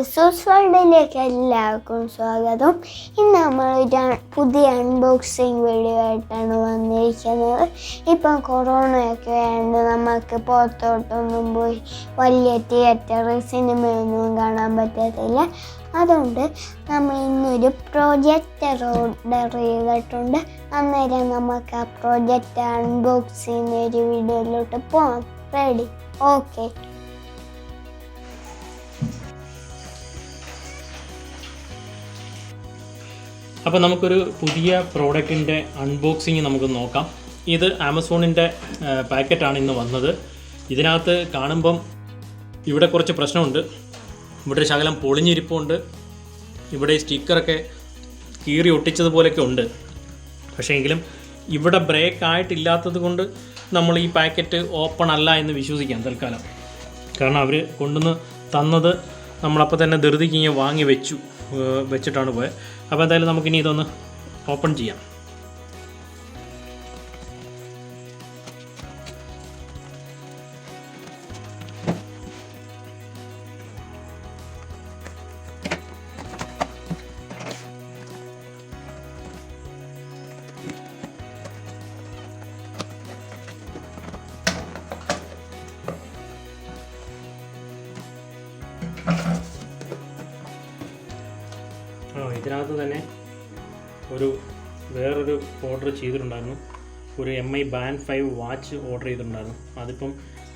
Resource വേൾഡിലേക്ക് എല്ലാവർക്കും സ്വാഗതം. ഇന്ന് നമ്മൾ പുതിയ അൺബോക്സിങ് വീഡിയോ ആയിട്ടാണ് വന്നിരിക്കുന്നത്. ഇപ്പം കൊറോണയൊക്കെ ആയതുകൊണ്ട് നമുക്ക് പുറത്തോട്ടൊന്നും പോയി വലിയ തിയേറ്ററിൽ സിനിമയൊന്നും കാണാൻ പറ്റത്തില്ല. അതുകൊണ്ട് നമ്മൾ ഇന്നൊരു പ്രൊജക്ടർ ഓർഡർ ചെയ്തിട്ടുണ്ട്. അന്നേരം നമുക്ക് ആ പ്രൊജക്ടർ അൺബോക്സ് ചെയ്യുന്ന ഒരു വീഡിയോയിലോട്ട് പോകാം. റെഡി? ഓക്കെ. അപ്പോൾ നമുക്കൊരു പുതിയ പ്രോഡക്റ്റിൻ്റെ അൺബോക്സിങ് നമുക്ക് നോക്കാം. ഇത് ആമസോണിൻ്റെ പാക്കറ്റാണ് ഇന്ന് വന്നത്. ഇതിനകത്ത് കാണുമ്പം ഇവിടെ കുറച്ച് പ്രശ്നമുണ്ട്. ഇവിടെ ശകലം പൊളിഞ്ഞിരിപ്പുണ്ട്. ഇവിടെ സ്റ്റിക്കറൊക്കെ കീറി ഒട്ടിച്ചതുപോലെയൊക്കെ ഉണ്ട്. പക്ഷേ എങ്കിലും ഇവിടെ ബ്രേക്ക് ആയിട്ടില്ലാത്തത് കൊണ്ട് നമ്മൾ ഈ പാക്കറ്റ് ഓപ്പൺ അല്ല എന്ന് വിശ്വസിക്കാം തൽക്കാലം. കാരണം അവർ കൊണ്ടുവന്ന് തന്നത് നമ്മളപ്പോൾ തന്നെ ധൃതിക്ക് ഇങ്ങനെ വാങ്ങി വെച്ചിട്ടാണ് പോയത്. അപ്പോൾ എന്തായാലും നമുക്കിനി ഇതൊന്ന് ഓപ്പൺ ചെയ്യാം. ഇതിനകത്ത് തന്നെ വേറൊരു ഓർഡർ ചെയ്തിട്ടുണ്ടായിരുന്നു. ഒരു MI Band 5 വാച്ച് ഓർഡർ ചെയ്തിട്ടുണ്ടായിരുന്നു. അതിപ്പം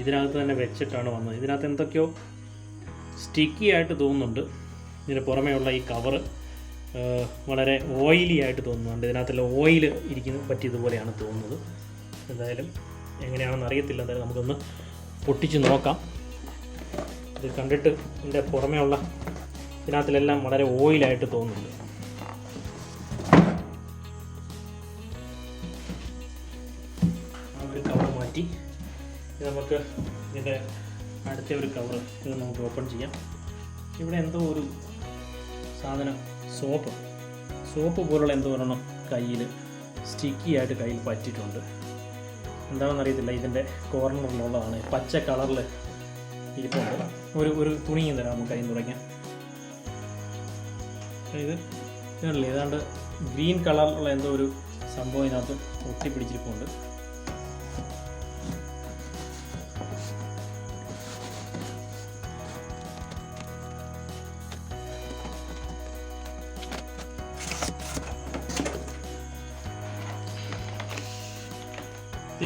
ഇതിനകത്ത് തന്നെ വെച്ചിട്ടാണ് വന്നത്. ഇതിനകത്ത് എന്തൊക്കെയോ സ്റ്റിക്കി ആയിട്ട് തോന്നുന്നുണ്ട്. ഇതിന് പുറമേയുള്ള ഈ കവറ് വളരെ ഓയിലി ആയിട്ട് തോന്നുന്നുണ്ട്. ഇതിനകത്തുള്ള ഓയിൽ പറ്റിയതുപോലെയാണ് തോന്നുന്നത്. എന്തായാലും എങ്ങനെയാണെന്ന് അറിയത്തില്ല. എന്തായാലും നമുക്കൊന്ന് പൊട്ടിച്ച് നോക്കാം. ഇത് കണ്ടിട്ട് ഇതിൻ്റെ പുറമേയുള്ള ഇതിനകത്തിലെല്ലാം വളരെ ഓയിലായിട്ട് തോന്നുന്നുണ്ട്. ആ ഒരു കവർ മാറ്റി നമുക്ക് ഇതിൻ്റെ അടുത്ത ഒരു കവർ ഇത് നമുക്ക് ഓപ്പൺ ചെയ്യാം. ഇവിടെ എന്തോ ഒരു സാധനം സോപ്പ് പോലുള്ള എന്തോ ഒരെണ്ണം കയ്യിൽ സ്റ്റിക്കി ആയിട്ട് കയ്യിൽ പറ്റിയിട്ടുണ്ട്. എന്താണെന്ന് അറിയത്തില്ല. ഇതിൻ്റെ കോർണറിലുള്ളതാണ്. പച്ച കളറിൽ ഇരിപ്പുണ്ട്. ഒരു തുണിയും തരാം നമുക്ക് കയ്യിൽ തുടങ്ങാം. ഇതല്ലേ ഏതാണ്ട് ഗ്രീൻ കളറിലുള്ള എന്തോ ഒരു സംഭവം ഇതിനകത്ത് ഒട്ടിപ്പിടിച്ചിരിപ്പുണ്ട്.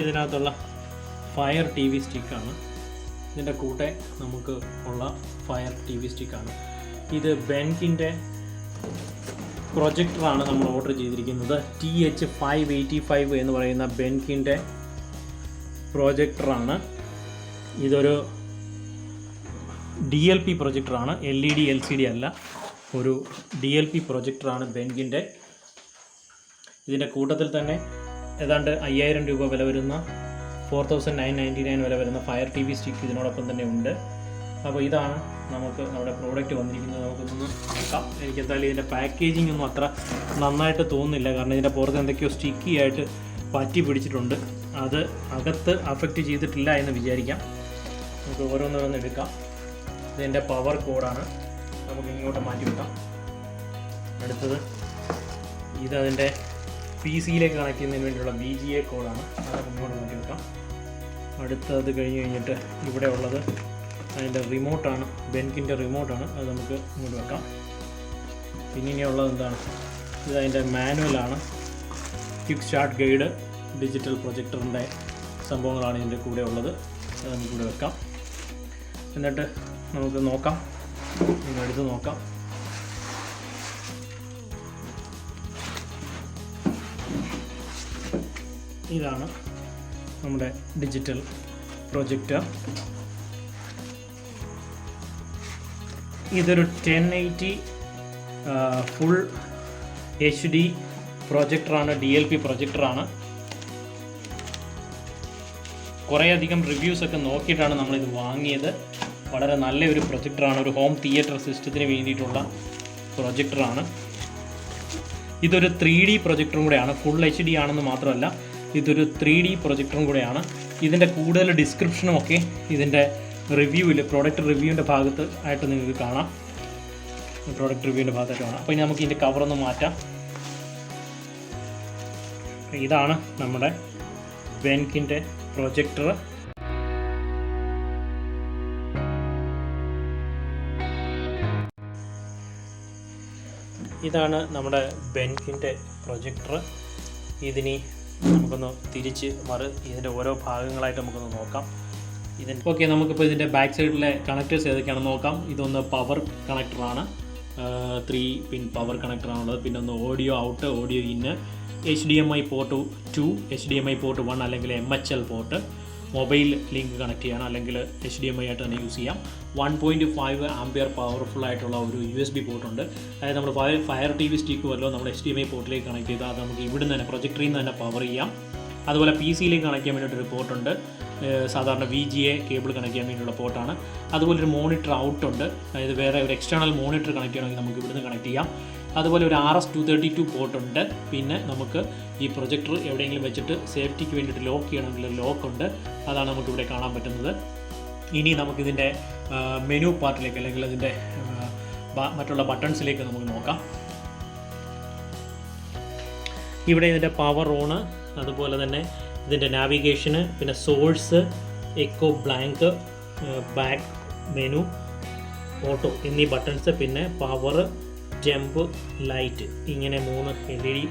ഇതിനകത്തുള്ള ഫയർ TV സ്റ്റിക്കാണ്. ഇതിൻ്റെ കൂടെ നമുക്ക് ഉള്ള ഫയർ TV സ്റ്റിക്കാണ്. ഇത് BenQൻ്റെ പ്രൊജക്ടറാണ് നമ്മൾ ഓർഡർ ചെയ്തിരിക്കുന്നത്. TH585 എന്ന് പറയുന്ന BenQൻ്റെ പ്രൊജക്ടറാണ്. ഇതൊരു DLP പ്രൊജക്ടറാണ്. LED LCD അല്ല, ഒരു DLP പ്രൊജക്ടറാണ് BenQൻ്റെ. ഇതിൻ്റെ കൂട്ടത്തിൽ തന്നെ ഏതാണ്ട് 5000 രൂപ വില വരുന്ന 4999 വില വരുന്ന ഫയർ TV സ്റ്റിക്ക് ഇതിനോടൊപ്പം തന്നെ ഉണ്ട്. അപ്പോൾ ഇതാണ് നമുക്ക് നമ്മുടെ പ്രോഡക്റ്റ് വന്നിരിക്കുന്നത്. നമുക്കൊന്ന് നോക്കാം. എനിക്ക് എന്തായാലും ഇതിൻ്റെ പാക്കേജിംഗ് ഒന്നും അത്ര നന്നായിട്ട് തോന്നുന്നില്ല. കാരണം ഇതിൻ്റെ പുറത്ത് എന്തൊക്കെയോ സ്റ്റിക്കി ആയിട്ട് പറ്റി പിടിച്ചിട്ടുണ്ട്. അത് അകത്ത് അഫക്റ്റ് ചെയ്തിട്ടില്ല എന്ന് വിചാരിക്കാം. നമുക്ക് ഓരോന്നോരോന്ന് എടുക്കാം. ഇതിൻ്റെ പവർ കോഡാണ്. നമുക്ക് ഇങ്ങോട്ട് മാറ്റി വെക്കാം. അടുത്തത് ഇതതിൻ്റെ PC-യിലേക്ക് കണക്ട് ചെയ്യുന്നതിന് വേണ്ടിയുള്ള VGA കോഡാണ്. അത് ഇങ്ങോട്ട് മാറ്റി വെക്കാം. അടുത്തത് കഴിഞ്ഞിട്ട് ഇവിടെ ഉള്ളത് അതിൻ്റെ റിമോട്ടാണ്. BenQൻ്റെ റിമോട്ടാണ്. അത് നമുക്ക് ഇങ്ങോട്ട് വെക്കാം. പിന്നെ ഇനിയുള്ളത് എന്താണ്? ഇത് അതിൻ്റെ മാനുവലാണ്. ക്വിക്ക് സ്റ്റാർട്ട് ഗൈഡ്, ഡിജിറ്റൽ പ്രൊജക്ടറിൻ്റെ സംഭവങ്ങളാണ് ഇതിൻ്റെ കൂടെ ഉള്ളത്. അത് നമുക്കിവിടെ വെക്കാം. എന്നിട്ട് നമുക്ക് നോക്കാം. എടുത്ത് നോക്കാം. ഇതാണ് നമ്മുടെ ഡിജിറ്റൽ പ്രൊജക്ടർ. ഇതൊരു 1080 ഫുൾ HD പ്രൊജക്ടറാണ്. DLP പ്രൊജക്ടറാണ്. കുറേയധികം റിവ്യൂസൊക്കെ നോക്കിയിട്ടാണ് നമ്മളിത് വാങ്ങിയത്. വളരെ നല്ലൊരു പ്രൊജക്ടറാണ്. ഒരു ഹോം തിയേറ്റർ സിസ്റ്റത്തിന് വേണ്ടിയിട്ടുള്ള പ്രൊജക്ടറാണ്. ഇതൊരു 3D പ്രൊജക്ടറും കൂടെയാണ്. ഫുൾ HD ആണെന്ന് മാത്രമല്ല, ഇതൊരു 3D പ്രൊജക്ടറും കൂടെയാണ്. ഇതിൻ്റെ കൂടുതൽ ഡിസ്ക്രിപ്ഷനും ഒക്കെ ഇതിൻ്റെ റിവ്യൂവിൽ, പ്രോഡക്റ്റ് റിവ്യൂവിൻ്റെ ഭാഗത്ത് ആയിട്ട് നിങ്ങൾക്ക് കാണാം. പ്രോഡക്റ്റ് റിവ്യൂവിൻ്റെ ഭാഗത്തായിട്ടാണ്. അപ്പോൾ ഇനി നമുക്ക് ഇതിൻ്റെ കവറൊന്ന് മാറ്റാം. ഇതാണ് നമ്മുടെ BenQൻ്റെ പ്രൊജക്ടർ. ഇതാണ് നമ്മുടെ BenQൻ്റെ പ്രൊജക്ടർ. ഇതിനി നമുക്കൊന്ന് തിരിച്ച് ഇതിൻ്റെ ഓരോ ഭാഗങ്ങളായിട്ട് നമുക്കൊന്ന് നോക്കാം. ഓക്കെ, നമുക്കിപ്പോൾ ഇതിൻ്റെ ബാക്ക് സൈഡിലെ കണക്റ്റേഴ്സ് ഏതൊക്കെയാണെന്ന് നോക്കാം. ഇതൊന്ന് പവർ കണക്ടറാണ്, 3 പിൻ പവർ കണക്ടറാണുള്ളത്. പിന്നെ ഒന്ന് ഓഡിയോ ഔട്ട്, ഓഡിയോ ഇന്ന്, HDMI പോർട്ട് 2, HDMI പോർട്ട് 1 അല്ലെങ്കിൽ MHL port, mobile link connect ചെയ്യാൻ അല്ലെങ്കിൽ HDMI ആയിട്ട് തന്നെ യൂസ് ചെയ്യാം. 1.5 ആംപിയർ പവർഫുൾ ആയിട്ടുള്ള ഒരു USB പോർട്ടുണ്ട്. അതായത് നമ്മൾ ഫയർ TV സ്റ്റിക്ക് വല്ലോ നമ്മൾ HDMI പോർട്ടിലേക്ക് കണക്ട് ചെയ്താൽ അത് നമുക്ക് ഇവിടുന്ന് തന്നെ പ്രൊജക്ടറിൽ നിന്ന് തന്നെ പവർ ചെയ്യാം. അതുപോലെ PC-യിലേക്ക് കണക്ട് ചെയ്യാൻ വേണ്ടിയിട്ടൊരു പോർട്ടുണ്ട്, സാധാരണ VGA കേബിൾ കണക്ട് ചെയ്യാൻ വേണ്ടിയുള്ള പോർട്ടാണ്. അതുപോലെ ഒരു മോണിറ്റർ ഔട്ടുണ്ട്, അതായത് വേറെ ഒരു എക്സ്റ്റേണൽ മോണിറ്റർ കണക്ട് ചെയ്യണമെങ്കിൽ നമുക്ക് ഇവിടുന്ന് കണക്ട് ചെയ്യാം. അതുപോലെ ഒരു RS-232 പോർട്ടുണ്ട്. പിന്നെ നമുക്ക് ഈ പ്രൊജക്ടർ എവിടെയെങ്കിലും വെച്ചിട്ട് സേഫ്റ്റിക്ക് വേണ്ടിയിട്ട് ലോക്ക് ചെയ്യണമെങ്കിൽ ലോക്കുണ്ട്, അതാണ് നമുക്കിവിടെ കാണാൻ പറ്റുന്നത്. ഇനി നമുക്കിതിൻ്റെ മെനു പാർട്ടിലേക്ക് അല്ലെങ്കിൽ അതിൻ്റെ മറ്റുള്ള ബട്ടൺസിലേക്ക് നമുക്ക് നോക്കാം. ഇവിടെ ഇതിൻ്റെ പവർ ഓണ്, അതുപോലെ തന്നെ ഇതിൻ്റെ നാവിഗേഷന്, പിന്നെ source, echo, blank, back, menu, auto എന്നീ ബട്ടൺസ്, പിന്നെ പവർ, ജമ്പ്, ലൈറ്റ്, ഇങ്ങനെ 3 LED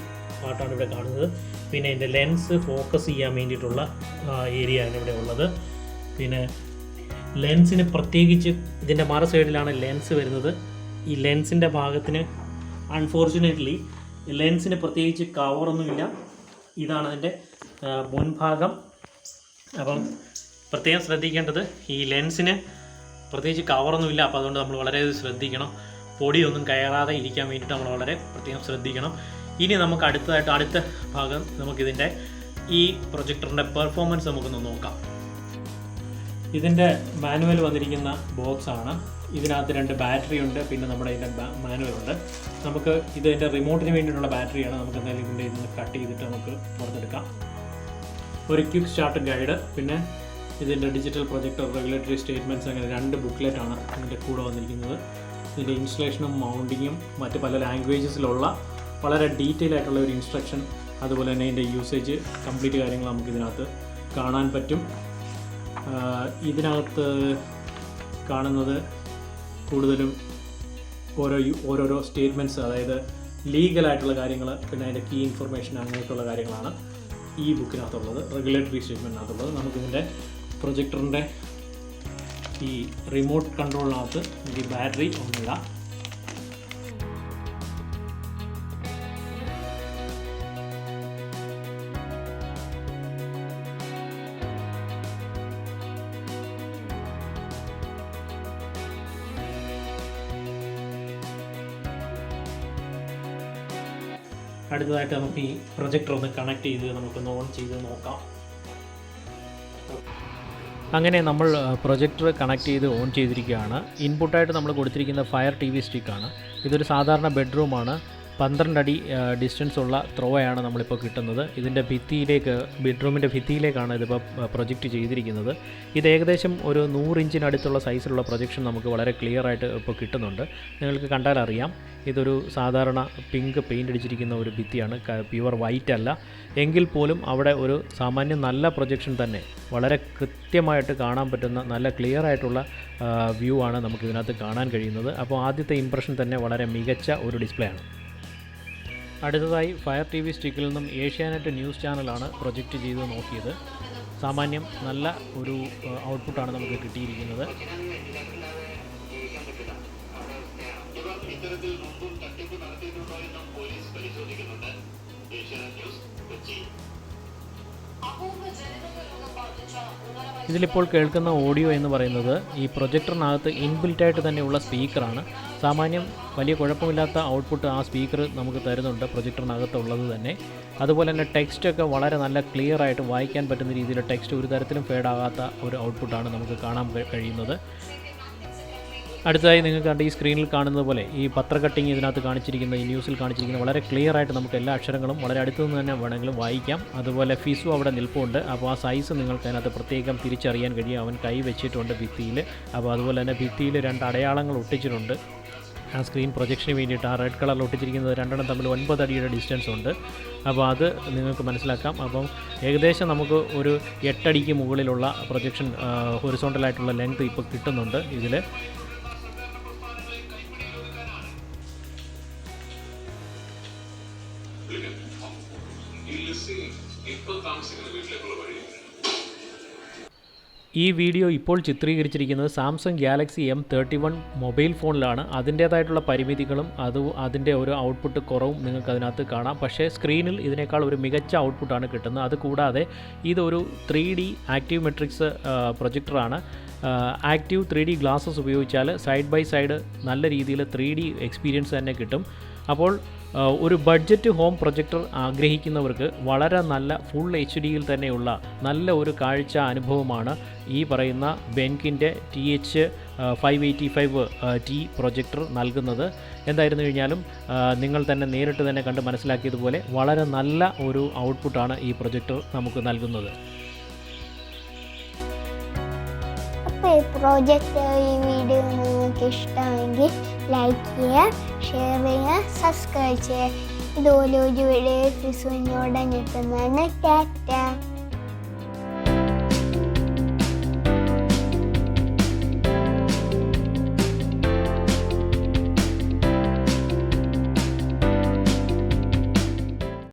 പാർട്ടാണ് ഇവിടെ കാണുന്നത്. പിന്നെ ഇതിൻ്റെ ലെൻസ് ഫോക്കസ് ചെയ്യാൻ വേണ്ടിയിട്ടുള്ള ഏരിയയാണ് ഇവിടെ ഉള്ളത്. പിന്നെ ലെൻസിന് പ്രത്യേകിച്ച് ഇതിൻ്റെ മറു സൈഡിലാണ് ലെൻസ് വരുന്നത്. ഈ ലെൻസിൻ്റെ ഭാഗത്തിന് അൺഫോർച്ചുനേറ്റ്ലി ലെൻസിന് പ്രത്യേകിച്ച് കവറൊന്നുമില്ല. ഇതാണ് അതിൻ്റെ മുൻഭാഗം. അപ്പം പ്രത്യേകം ശ്രദ്ധിക്കേണ്ടത്, ഈ ലെൻസിന് പ്രത്യേകിച്ച് കവറൊന്നുമില്ല. അപ്പോൾ അതുകൊണ്ട് നമ്മൾ വളരെ ശ്രദ്ധിക്കണം, പൊടിയൊന്നും കയറാതെ ഇരിക്കാൻ വേണ്ടിയിട്ട് നമ്മൾ വളരെ പ്രത്യേകം ശ്രദ്ധിക്കണം. ഇനി നമുക്ക് അടുത്ത ഭാഗം നമുക്കിതിൻ്റെ ഈ പ്രൊജക്ടറിൻ്റെ പെർഫോമൻസ് നമുക്കൊന്ന് നോക്കാം. ഇതിൻ്റെ മാനുവൽ വന്നിരിക്കുന്ന ബോക്സാണ്. ഇതിനകത്ത് 2 ബാറ്ററി ഉണ്ട്, പിന്നെ നമ്മുടെ ഇതിൻ്റെ മാനുവൽ ഉണ്ട്. നമുക്ക് ഇതിൻ്റെ റിമോട്ടിന് വേണ്ടിയിട്ടുള്ള ബാറ്ററിയാണ്. നമുക്ക് എന്തായാലും ഇതിൻ്റെ ഇതിന് കട്ട് ചെയ്തിട്ട് നമുക്ക് പുറത്തെടുക്കാം. ഒരു ക്വിക്ക് സ്റ്റാർട്ട് ഗൈഡ്, പിന്നെ ഇതിൻ്റെ ഡിജിറ്റൽ പ്രൊജക്ടർ, റെഗുലേറ്ററി സ്റ്റേറ്റ്മെൻറ്റ്സ്, അങ്ങനെ 2 ബുക്ക്ലെറ്റാണ് ഇതിൻ്റെ കൂടെ വന്നിരിക്കുന്നത്. ഇതിൻ്റെ ഇൻസ്റ്റലേഷനും മൗണ്ടിങ്ങും മറ്റ് പല ലാംഗ്വേജസിലുള്ള വളരെ ഡീറ്റെയിൽ ആയിട്ടുള്ള ഒരു ഇൻസ്ട്രക്ഷൻ, അതുപോലെ തന്നെ ഇതിൻ്റെ യൂസേജ് കംപ്ലീറ്റ് കാര്യങ്ങൾ നമുക്ക് ഇതിനകത്ത് കാണാൻ പറ്റും. ഇതിനകത്ത് കാണുന്നത് കൂടുതലും ഓരോരോ സ്റ്റേറ്റ്മെൻറ്റ്സ്, അതായത് ലീഗലായിട്ടുള്ള കാര്യങ്ങൾ, പിന്നെ അതിൻ്റെ കീ ഇൻഫർമേഷൻ, അങ്ങനെയൊക്കെയുള്ള കാര്യങ്ങളാണ് ഈ ബുക്കിനകത്തുള്ളത്, റെഗുലേറ്ററി സ്റ്റേറ്റ്മെൻറ്റിനകത്തുള്ളത്. നമുക്കിതിൻ്റെ പ്രൊജക്ടറിൻ്റെ ഈ റിമോട്ട് കൺട്രോളിനകത്ത് ഈ ബാറ്ററി ഒന്നിടാം. അടുത്തതായിട്ട് നമുക്ക് ഈ പ്രൊജക്ടർ ഒന്ന് കണക്ട് ചെയ്ത് നമുക്കൊന്ന് ഓൺ ചെയ്ത് നോക്കാം. അങ്ങനെ നമ്മൾ പ്രൊജക്ടർ കണക്ട് ചെയ്ത് ഓൺ ചെയ്തിരിക്കുകയാണ്. ഇൻപുട്ടായിട്ട് നമ്മൾ കൊടുത്തിരിക്കുന്ന ഫയർ TV സ്റ്റിക്കാണ്. ഇതൊരു സാധാരണ ബെഡ്റൂമാണ്. 12 അടി ഡിസ്റ്റൻസ് ഉള്ള ത്രോയാണ് നമ്മളിപ്പോൾ കിട്ടുന്നത്. ഇതിൻ്റെ ബെഡ്റൂമിൻ്റെ ഭിത്തിയിലേക്കാണ് ഇതിപ്പോൾ പ്രൊജക്റ്റ് ചെയ്തിരിക്കുന്നത്. ഇത് ഏകദേശം ഒരു 100 ഇഞ്ചിനടുത്തുള്ള സൈസിലുള്ള പ്രൊജക്ഷൻ നമുക്ക് വളരെ ക്ലിയർ ആയിട്ട് ഇപ്പോൾ കിട്ടുന്നുണ്ട്. നിങ്ങൾക്ക് കണ്ടാൽ അറിയാം, ഇതൊരു സാധാരണ പിങ്ക് പെയിൻ്റ് അടിച്ചിരിക്കുന്ന ഒരു ഭിത്തിയാണ്, പ്യുവർ വൈറ്റ് അല്ല. എങ്കിൽ പോലും അവിടെ ഒരു സാമാന്യം നല്ല പ്രൊജക്ഷൻ തന്നെ, വളരെ കൃത്യമായിട്ട് കാണാൻ പറ്റുന്ന നല്ല ക്ലിയർ ആയിട്ടുള്ള വ്യൂ ആണ് നമുക്കിതിനകത്ത് കാണാൻ കഴിയുന്നത്. അപ്പോൾ ആദ്യത്തെ ഇംപ്രഷൻ തന്നെ വളരെ മികച്ച ഒരു ഡിസ്പ്ലേ ആണ്. അടുത്തതായി ഫയർ TV സ്റ്റിക്കിൽ നിന്നും ഏഷ്യാനെറ്റ് ന്യൂസ് ചാനലാണ് പ്രൊജക്റ്റ് ചെയ്ത് നോക്കിയത്. സാമാന്യം നല്ല ഒരു ഔട്ട്പുട്ടാണ് നമുക്ക് കിട്ടിയിരിക്കുന്നത്. ഇതിലിപ്പോൾ കേൾക്കുന്ന ഓഡിയോ എന്ന് പറയുന്നത് ഈ പ്രൊജക്ടറിനകത്ത് ഇൻബിൽറ്റായിട്ട് തന്നെയുള്ള സ്പീക്കറാണ്. സാമാന്യം വലിയ കുഴപ്പമില്ലാത്ത ഔട്ട്പുട്ട് ആ സ്പീക്കർ നമുക്ക് തരുന്നുണ്ട് പ്രൊജക്ടറിനകത്തുള്ളത് തന്നെ. അതുപോലെ തന്നെ ടെക്സ്റ്റൊക്കെ വളരെ നല്ല ക്ലിയർ ആയിട്ട് വായിക്കാൻ പറ്റുന്ന രീതിയിൽ ടെക്സ്റ്റ് ഒരു തരത്തിലും ഫേഡാകാത്ത ഒരു ഔട്ട്പുട്ടാണ് നമുക്ക് കാണാൻ കഴിയുന്നത്. അടുത്തതായി നിങ്ങൾക്ക് കണ്ട ഈ സ്ക്രീനിൽ കാണുന്നത് പോലെ ഈ പത്ര കട്ടിങ് ഇതിനകത്ത് കാണിച്ചിരിക്കുന്ന, ഈ ന്യൂസിൽ കാണിച്ചിരിക്കുന്ന വളരെ ക്ലിയർ ആയിട്ട് നമുക്ക് എല്ലാ അക്ഷരങ്ങളും വളരെ അടുത്തു നിന്ന് തന്നെ വേണമെങ്കിലും വായിക്കാം. അതുപോലെ ഫിസു അവിടെ നിൽപ്പുണ്ട്. അപ്പോൾ ആ സൈസ് നിങ്ങൾക്ക് അതിനകത്ത് പ്രത്യേകം തിരിച്ചറിയാൻ കഴിയും. അവൻ കൈ വെച്ചിട്ടുണ്ട് ഭിത്തിയിൽ. അപ്പോൾ അതുപോലെ തന്നെ ഭിത്തിയിൽ 2 അടയാളങ്ങൾ ഒട്ടിച്ചിട്ടുണ്ട്. ആ സ്ക്രീൻ പ്രൊജക്ഷന് വേണ്ടിയിട്ട് ആ റെഡ് കളറിൽ ഒട്ടിച്ചിരിക്കുന്നത് രണ്ടെണ്ണം തമ്മിൽ 9 അടിയുടെ ഡിസ്റ്റൻസ് ഉണ്ട്. അപ്പോൾ അത് നിങ്ങൾക്ക് മനസ്സിലാക്കാം. അപ്പം ഏകദേശം നമുക്ക് ഒരു 8 അടിക്ക് മുകളിലുള്ള പ്രൊജക്ഷൻ ഹൊറിസോണ്ടലായിട്ടുള്ള ലെങ്ത് ഇപ്പോൾ കിട്ടുന്നുണ്ട് ഇതിൽ. ഈ വീഡിയോ ഇപ്പോൾ ചിത്രീകരിച്ചിരിക്കുന്നത് സാംസങ് ഗാലക്സി M31 മൊബൈൽ ഫോണിലാണ്. അതിൻ്റേതായിട്ടുള്ള പരിമിതികളും അതിൻ്റെ ഒരു ഔട്ട്പുട്ട് കുറവും നിങ്ങൾക്ക് അതിനകത്ത് കാണാം. പക്ഷേ സ്ക്രീനിൽ ഇതിനേക്കാൾ ഒരു മികച്ച ഔട്ട്പുട്ടാണ് കിട്ടുന്നത്. അതുകൂടാതെ ഇതൊരു 3D ആക്റ്റീവ് മെട്രിക്സ് പ്രൊജക്ടറാണ്. ആക്റ്റീവ് 3D ഗ്ലാസസ് ഉപയോഗിച്ചാൽ സൈഡ് ബൈ സൈഡ് നല്ല രീതിയിൽ 3D എക്സ്പീരിയൻസ് തന്നെ കിട്ടും. അപ്പോൾ ഒരു ബഡ്ജറ്റ് ഹോം പ്രൊജക്ടർ ആഗ്രഹിക്കുന്നവർക്ക് വളരെ നല്ല ഫുൾ HDയിൽ തന്നെയുള്ള നല്ല ഒരു കാഴ്ച അനുഭവമാണ് ഈ പറയുന്ന ബെൻകിൻ്റെ TH585T പ്രൊജക്ടർ നൽകുന്നത്. എന്തായിരുന്നു കഴിഞ്ഞാലും നിങ്ങൾ തന്നെ നേരിട്ട് തന്നെ കണ്ട് മനസ്സിലാക്കിയതുപോലെ വളരെ നല്ല ഒരു ഔട്ട്പുട്ടാണ് ഈ പ്രൊജക്ടർ നമുക്ക് നൽകുന്നത്. അപ്പോൾ ഈ പ്രോജക്റ്റ് ഈ വീഡിയോ നിങ്ങൾക്ക് ഇഷ്ടമെങ്കിൽ ലൈക്ക് ചെയ്യുക, ഷെയർ ചെയ്യുക, സബ്സ്ക്രൈബ് ചെയ്യുക. ഇതുപോലെ ഒരു വീഡിയോ ഫിസുവിനോടെ എത്തുന്നതാണ്. ടാറ്റ.